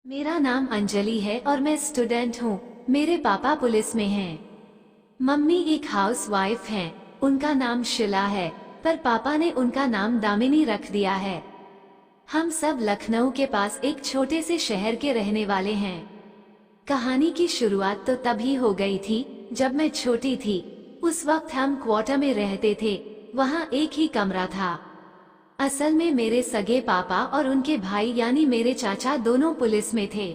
मेरा नाम अंजलि है और मैं स्टूडेंट हूँ। मेरे पापा पुलिस में हैं। मम्मी एक हाउस वाइफ हैं। उनका नाम शिला है, पर पापा ने उनका नाम दामिनी रख दिया है। हम सब लखनऊ के पास एक छोटे से शहर के रहने वाले हैं। कहानी की शुरुआत तो तभी हो गई थी जब मैं छोटी थी। उस वक्त हम क्वार्टर में रहते थे। वहाँ एक ही कमरा था। असल में मेरे सगे पापा और उनके भाई यानी मेरे चाचा दोनों पुलिस में थे।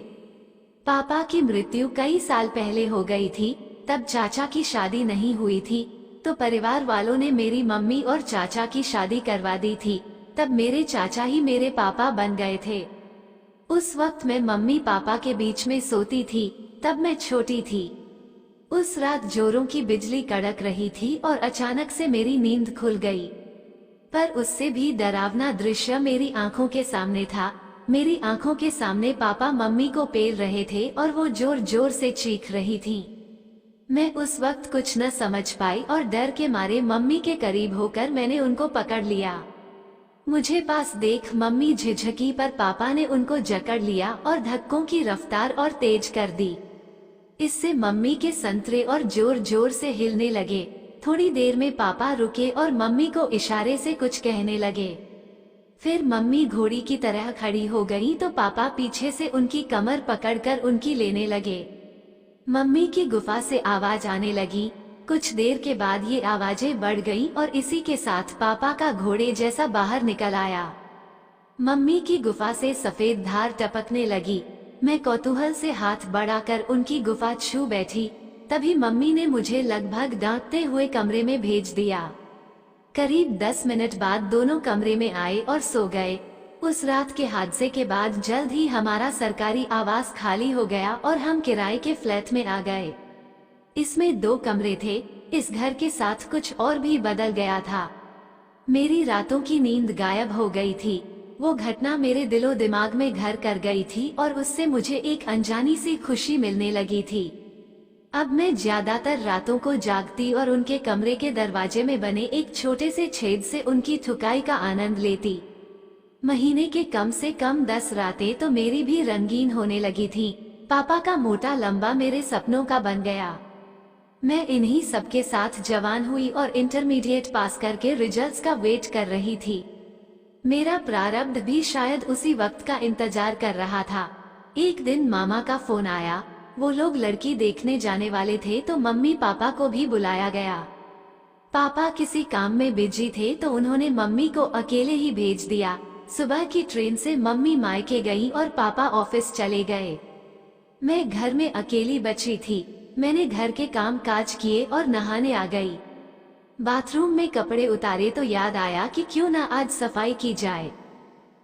पापा की मृत्यु कई साल पहले हो गई थी। तब चाचा की शादी नहीं हुई थी, तो परिवार वालों ने मेरी मम्मी और चाचा की शादी करवा दी थी। तब मेरे चाचा ही मेरे पापा बन गए थे। उस वक्त मैं मम्मी पापा के बीच में सोती थी। तब मैं छोटी थी। उस रात जोरों की बिजली कड़क रही थी और अचानक से मेरी नींद खुल गई। पर उससे भी डरावना दृश्य मेरी आंखों के सामने था। मेरी आंखों के सामने पापा मम्मी को पेल रहे थे और वो जोर जोर से चीख रही थी। मैं उस वक्त कुछ न समझ पाई और डर के मारे मम्मी के करीब होकर मैंने उनको पकड़ लिया। मुझे पास देख मम्मी झिझकी, पर पापा ने उनको जकड़ लिया और धक्कों की रफ्तार और तेज कर दी। इससे मम्मी के संतरे और जोर जोर से हिलने लगे। थोड़ी देर में पापा रुके और मम्मी को इशारे से कुछ कहने लगे। फिर मम्मी घोड़ी की तरह खड़ी हो गई तो पापा पीछे से उनकी कमर पकड़कर उनकी लेने लगे। मम्मी की गुफा से आवाज आने लगी। कुछ देर के बाद ये आवाजें बढ़ गईं और इसी के साथ पापा का घोड़े जैसा बाहर निकल आया। मम्मी की गुफा से सफेद धार टपकने लगी। मैं कौतूहल से हाथ बढ़ाकर उनकी गुफा छू बैठी। तभी मम्मी ने मुझे लगभग डांटते हुए कमरे में भेज दिया। करीब 10 मिनट बाद दोनों कमरे में आए और सो गए। उस रात के हादसे के बाद जल्द ही हमारा सरकारी आवास खाली हो गया और हम किराए के फ्लैट में आ गए। इसमें 2 कमरे थे। इस घर के साथ कुछ और भी बदल गया था। मेरी रातों की नींद गायब हो गई थी। वो घटना मेरे दिलो दिमाग में घर कर गई थी और उससे मुझे एक अनजानी सी खुशी मिलने लगी थी। अब मैं ज्यादातर रातों को जागती और उनके कमरे के दरवाजे में बने एक छोटे से छेद से उनकी थकाई का आनंद लेती। महीने के कम से कम 10 रातें तो मेरी भी रंगीन होने लगी थी। पापा का मोटा लंबा मेरे सपनों का बन गया। मैं इन्हीं सबके साथ जवान हुई और इंटरमीडिएट पास करके रिजल्ट्स का वेट कर रही थी। मेरा प्रारब्ध भी शायद उसी वक्त का इंतजार कर रहा था। एक दिन मामा का फोन आया। वो लोग लड़की देखने जाने वाले थे तो मम्मी पापा को भी बुलाया गया। पापा किसी काम में बिजी थे तो उन्होंने मम्मी को अकेले ही भेज दिया। सुबह की ट्रेन से मम्मी मायके गई और पापा ऑफिस चले गए। मैं घर में अकेली बची थी। मैंने घर के काम काज किए और नहाने आ गई। बाथरूम में कपड़े उतारे तो याद आया कि क्यों ना आज सफाई की जाए।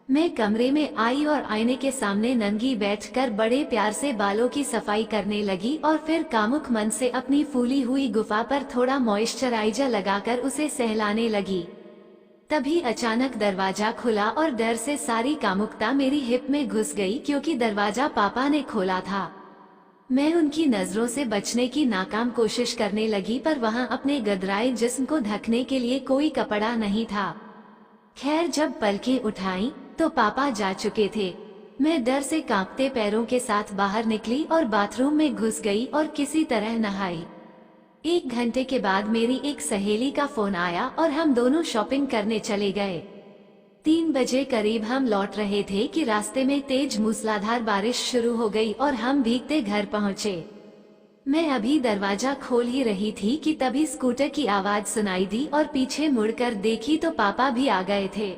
मैं कमरे में आई और आईने के सामने नंगी बैठकर बड़े प्यार से बालों की सफाई करने लगी और फिर कामुक मन से अपनी फूली हुई गुफा पर थोड़ा मॉइस्चराइजर लगाकर उसे सहलाने लगी। तभी अचानक दरवाजा खुला और डर से सारी कामुकता मेरी हिप में घुस गई, क्योंकि दरवाजा पापा ने खोला था। मैं उनकी नजरों से बचने की नाकाम कोशिश करने लगी, पर वहाँ अपने गदराए जिस्म को ढकने के लिए कोई कपड़ा नहीं था। खैर, जब पलकें उठाई तो पापा जा चुके थे। मैं डर से कांपते पैरों के साथ बाहर निकली और बाथरूम में घुस गई और किसी तरह नहाई। 1 घंटे के बाद मेरी एक सहेली का फोन आया और हम दोनों शॉपिंग करने चले गए। 3 बजे करीब हम लौट रहे थे कि रास्ते में तेज मूसलाधार बारिश शुरू हो गई और हम भीगते घर पहुँचे। मैं अभी दरवाजा खोल ही रही थी कि तभी स्कूटर की आवाज सुनाई दी और पीछे मुड़कर देखी तो पापा भी आ गए थे।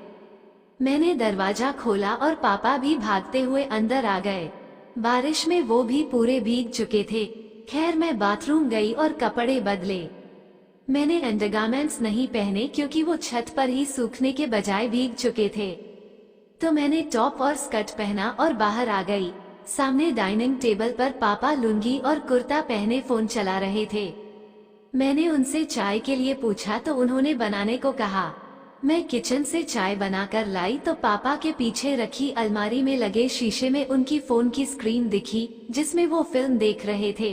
मैंने दरवाजा खोला और पापा भी भागते हुए अंदर आ गए। बारिश में वो भी पूरे भीग चुके थे। खैर, मैं बाथरूम गई और कपड़े बदले। मैंने अंडरगारमेंट्स नहीं पहने क्योंकि वो छत पर ही सूखने के बजाय भीग चुके थे। तो मैंने टॉप और स्कर्ट पहना और बाहर आ गई। सामने डाइनिंग टेबल पर पापा लुंगी और कुर्ता पहने फोन चला रहे थे। मैंने उनसे चाय के लिए पूछा तो उन्होंने बनाने को कहा। मैं किचन से चाय बनाकर लाई तो पापा के पीछे रखी अलमारी में लगे शीशे में उनकी फोन की स्क्रीन दिखी, जिसमें वो फिल्म देख रहे थे।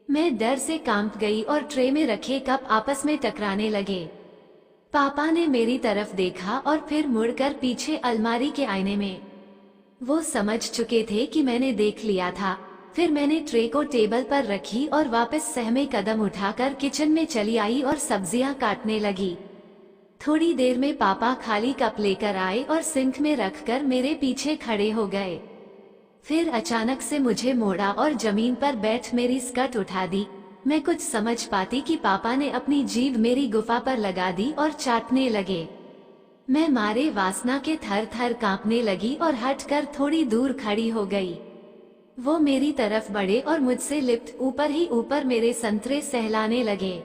मैं डर से कांप गई और ट्रे में रखे कप आपस में टकराने लगे। पापा ने मेरी तरफ देखा और फिर मुड़कर पीछे अलमारी के आईने में वो समझ चुके थे कि मैंने देख लिया था। फिर मैंने ट्रे को टेबल पर रखी और वापस सहमे कदम उठाकर किचन में चली आई और सब्जियां काटने लगी। थोड़ी देर में पापा खाली कप लेकर आए और सिंक में रखकर मेरे पीछे खड़े हो गए। फिर अचानक से मुझे मोड़ा और जमीन पर बैठ मेरी स्कर्ट उठा दी। मैं कुछ समझ पाती कि पापा ने अपनी जीभ मेरी गुफा पर लगा दी और चाटने लगे। मैं मारे वासना के थर थर कांपने लगी और हटकर थोड़ी दूर खड़ी हो गई। वो मेरी तरफ बढ़े और मुझसे लिप्त ऊपर ही ऊपर मेरे संतरे सहलाने लगे।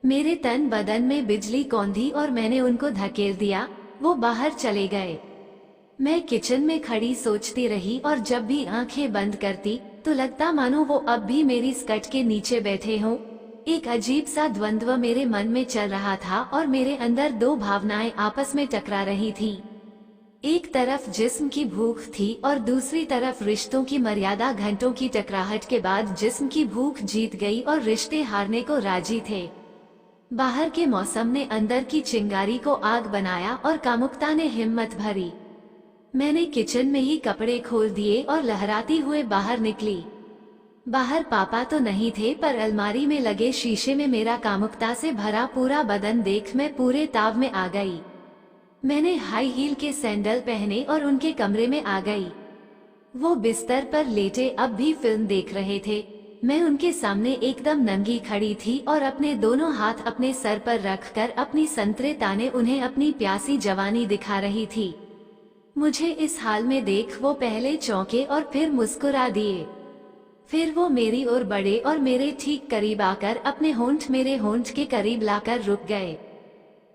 मेरे तन बदन में बिजली कौंधी और मैंने उनको धकेल दिया। वो बाहर चले गए। मैं किचन में खड़ी सोचती रही और जब भी आंखें बंद करती तो लगता मानो वो अब भी मेरी स्कर्ट के नीचे बैठे हों। एक अजीब सा द्वंद्व मेरे मन में चल रहा था और मेरे अंदर दो भावनाएं आपस में टकरा रही थी। एक तरफ जिस्म की भूख थी और दूसरी तरफ रिश्तों की मर्यादा। घंटों की टकराहट के बाद जिस्म की भूख जीत गई और रिश्ते हारने को राजी थे। बाहर के मौसम ने अंदर की चिंगारी को आग बनाया और कामुकता ने हिम्मत भरी। मैंने किचन में ही कपड़े खोल दिए और लहराती हुए बाहर निकली। बाहर पापा तो नहीं थे, पर अलमारी में लगे शीशे में मेरा कामुकता से भरा पूरा बदन देख मैं पूरे ताव में आ गई। मैंने हाई हील के सैंडल पहने और उनके कमरे में आ गई। वो बिस्तर पर लेटे अब भी फिल्म देख रहे थे। मैं उनके सामने एकदम नंगी खड़ी थी और अपने दोनों हाथ अपने सर पर रखकर अपनी संतरे ताने उन्हें अपनी प्यासी जवानी दिखा रही थी। मुझे इस हाल में देख वो पहले चौंके और फिर मुस्कुरा दिए। फिर वो मेरी ओर बढ़े और मेरे ठीक करीब आकर अपने होंठ मेरे होंठ के करीब लाकर रुक गए।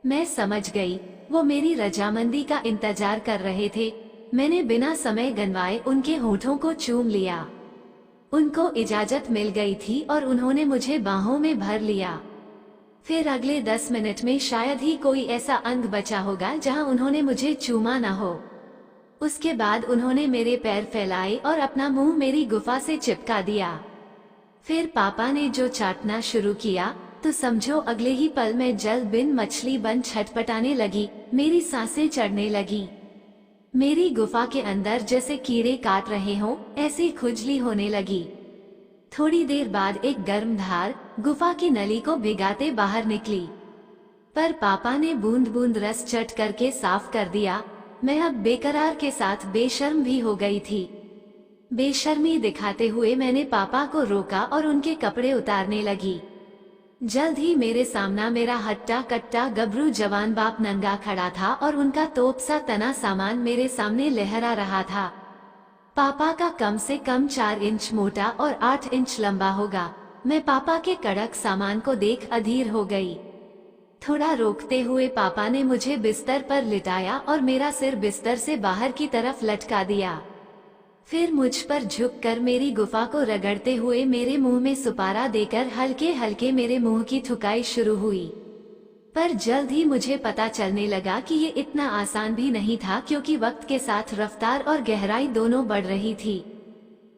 मैं समझ गई, वो मेरी रजामंदी का इंतजार कर रहे थे। मैंने बिना समय गंवाए उनके होठों को चूम लिया। उनको इजाजत मिल गई थी और उन्होंने मुझे बाहों में भर लिया। फिर अगले 10 मिनट में शायद ही कोई ऐसा अंग बचा होगा जहां उन्होंने मुझे चूमा न हो। उसके बाद उन्होंने मेरे पैर फैलाए और अपना मुंह मेरी गुफा से चिपका दिया। फिर पापा ने जो चाटना शुरू किया तो समझो अगले ही पल में जल बिन मछली बन छटपटाने लगी। मेरी सांसें चढ़ने लगी। मेरी गुफा के अंदर जैसे कीड़े काट रहे हों ऐसी खुजली होने लगी। थोड़ी देर बाद एक गर्म धार गुफा की नली को भिगाते बाहर निकली, पर पापा ने बूंद बूंद रस चट करके साफ कर दिया। मैं अब बेकरार के साथ बेशर्म भी हो गई थी। बेशर्मी दिखाते हुए मैंने पापा को रोका और उनके कपड़े उतारने लगी। जल्द ही मेरे सामने मेरा हट्टा कट्टा गबरू जवान बाप नंगा खड़ा था और उनका तोप सा तना सामान मेरे सामने लहरा रहा था। पापा का कम से कम 4 इंच मोटा और 8 इंच लंबा होगा। मैं पापा के कड़क सामान को देख अधीर हो गई। थोड़ा रोकते हुए पापा ने मुझे बिस्तर पर लिटाया और मेरा सिर बिस्तर से बाहर की तरफ लटका दिया। फिर मुझ पर झुककर मेरी गुफा को रगड़ते हुए मेरे मुंह में सुपारा देकर हल्के हल्के मेरे मुंह की थुकाई शुरू हुई। पर जल्द ही मुझे पता चलने लगा कि ये इतना आसान भी नहीं था, क्योंकि वक्त के साथ रफ्तार और गहराई दोनों बढ़ रही थी।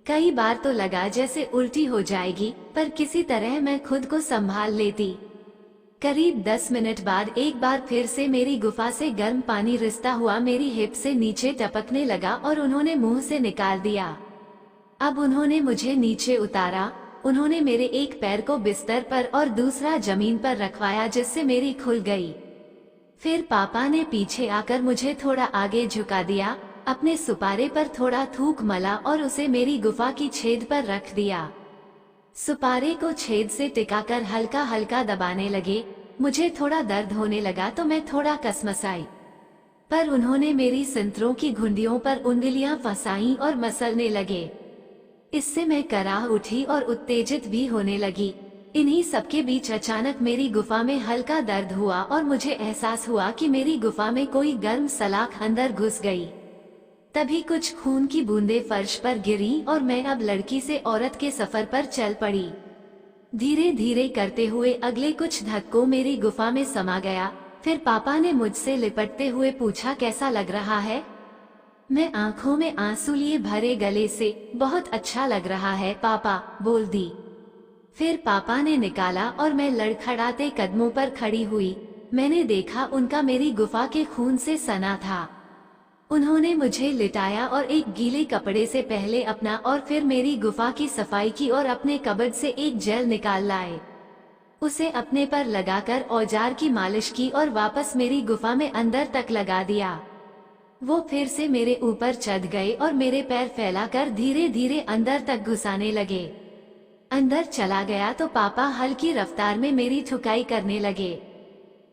कई बार तो लगा जैसे उल्टी हो जाएगी, पर किसी तरह मैं खुद को संभाल लेती। करीब 10 मिनट बाद एक बार फिर से मेरी गुफा से गर्म पानी रिसता हुआ मेरी हिप से नीचे टपकने लगा और उन्होंने मुंह से निकाल दिया। अब उन्होंने मुझे नीचे उतारा। उन्होंने मेरे एक पैर को बिस्तर पर और दूसरा जमीन पर रखवाया, जिससे मेरी खुल गई। फिर पापा ने पीछे आकर मुझे थोड़ा आगे झुका दिया, अपने सुपारे पर थोड़ा थूक मला और उसे मेरी गुफा की छेद पर रख दिया। सुपारे को छेद से टिकाकर हल्का हल्का दबाने लगे। मुझे थोड़ा दर्द होने लगा तो मैं थोड़ा कसमसाई, पर उन्होंने मेरी संतरों की घुंडियों पर उंगलियां फंसाई और मसलने लगे। इससे मैं कराह उठी और उत्तेजित भी होने लगी। इन्हीं सबके बीच अचानक मेरी गुफा में हल्का दर्द हुआ और मुझे एहसास हुआ कि मेरी गुफा में कोई गर्म सलाख अंदर घुस गई। तभी कुछ खून की बूंदें फर्श पर गिरी और मैं अब लड़की से औरत के सफर पर चल पड़ी। धीरे धीरे करते हुए अगले कुछ धक्कों मेरी गुफा में समा गया। फिर पापा ने मुझसे लिपटते हुए पूछा, कैसा लग रहा है? मैं आंखों में आंसू लिए भरे गले से, बहुत अच्छा लग रहा है पापा, बोल दी। फिर पापा ने निकाला और मैं लड़खड़ाते कदमों पर खड़ी हुई। मैंने देखा उनका मेरी गुफा के खून से सना था। उन्होंने मुझे लिटाया और एक गीले कपड़े से पहले अपना और फिर मेरी गुफा की सफाई की और अपने कबर्ड से एक जेल निकाल लाए। उसे अपने पर लगाकर औजार की मालिश की और वापस मेरी गुफा में अंदर तक लगा दिया। वो फिर से मेरे ऊपर चढ़ गए और मेरे पैर फैलाकर धीरे धीरे अंदर तक घुसाने लगे। अंदर चला गया तो पापा हल्की रफ्तार में मेरी ठुकाई करने लगे।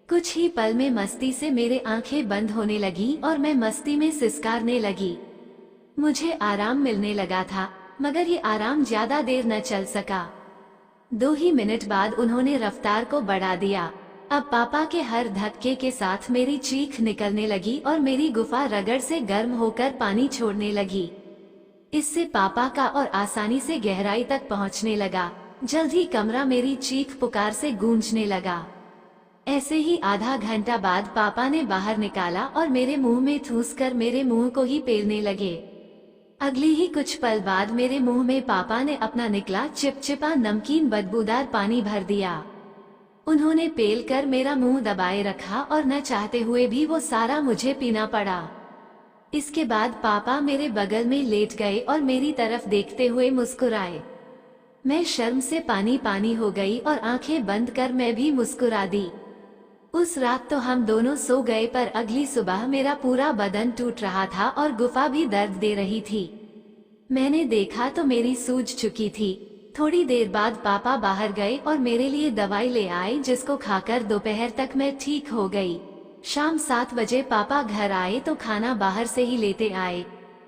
कुछ ही पल में मस्ती से मेरे आंखें बंद होने लगी और मैं मस्ती में सिसकारने लगी। मुझे आराम मिलने लगा था, मगर ये आराम ज्यादा देर न चल सका। 2 ही मिनट बाद उन्होंने रफ्तार को बढ़ा दिया। अब पापा के हर धक्के के साथ मेरी चीख निकलने लगी और मेरी गुफा रगड़ से गर्म होकर पानी छोड़ने लगी। इससे पापा का और आसानी से गहराई तक पहुंचने लगा। जल्द ही कमरा मेरी चीख पुकार से गूंजने लगा। ऐसे ही आधा घंटा बाद पापा ने बाहर निकाला और मेरे मुंह में ठूसकर मेरे मुंह को ही पेलने लगे। अगली ही कुछ पल बाद मेरे मुंह में पापा ने अपना निकला चिपचिपा नमकीन बदबूदार पानी भर दिया। उन्होंने पेल कर मेरा मुंह दबाए रखा और न चाहते हुए भी वो सारा मुझे पीना पड़ा। इसके बाद पापा मेरे बगल में लेट गए और मेरी तरफ देखते हुए मुस्कुराए। मैं शर्म से पानी पानी हो गई और आंखें बंद कर मैं भी मुस्कुरा दी। उस रात तो हम दोनों सो गए, पर अगली सुबह मेरा पूरा बदन टूट रहा था और गुफा भी दर्द दे रही थी। मैंने देखा तो मेरी सूज चुकी थी। थोड़ी देर बाद पापा बाहर गए और मेरे लिए दवाई ले आए, जिसको खाकर दोपहर तक मैं ठीक हो गई। शाम 7 बजे पापा घर आए तो खाना बाहर से ही लेते आए।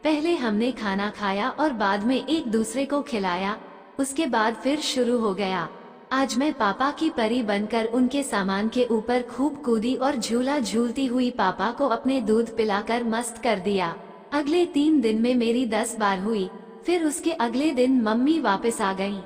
पहले हमने खाना खाया और बाद में एक दूसरे को खिलाया। उसके बाद फिर शुरू हो गया। आज मैं पापा की परी बनकर उनके सामान के ऊपर खूब कूदी और झूला झूलती हुई पापा को अपने दूध पिलाकर मस्त कर दिया। अगले 3 दिन में मेरी 10 बार हुई। फिर उसके अगले दिन मम्मी वापस आ गईं।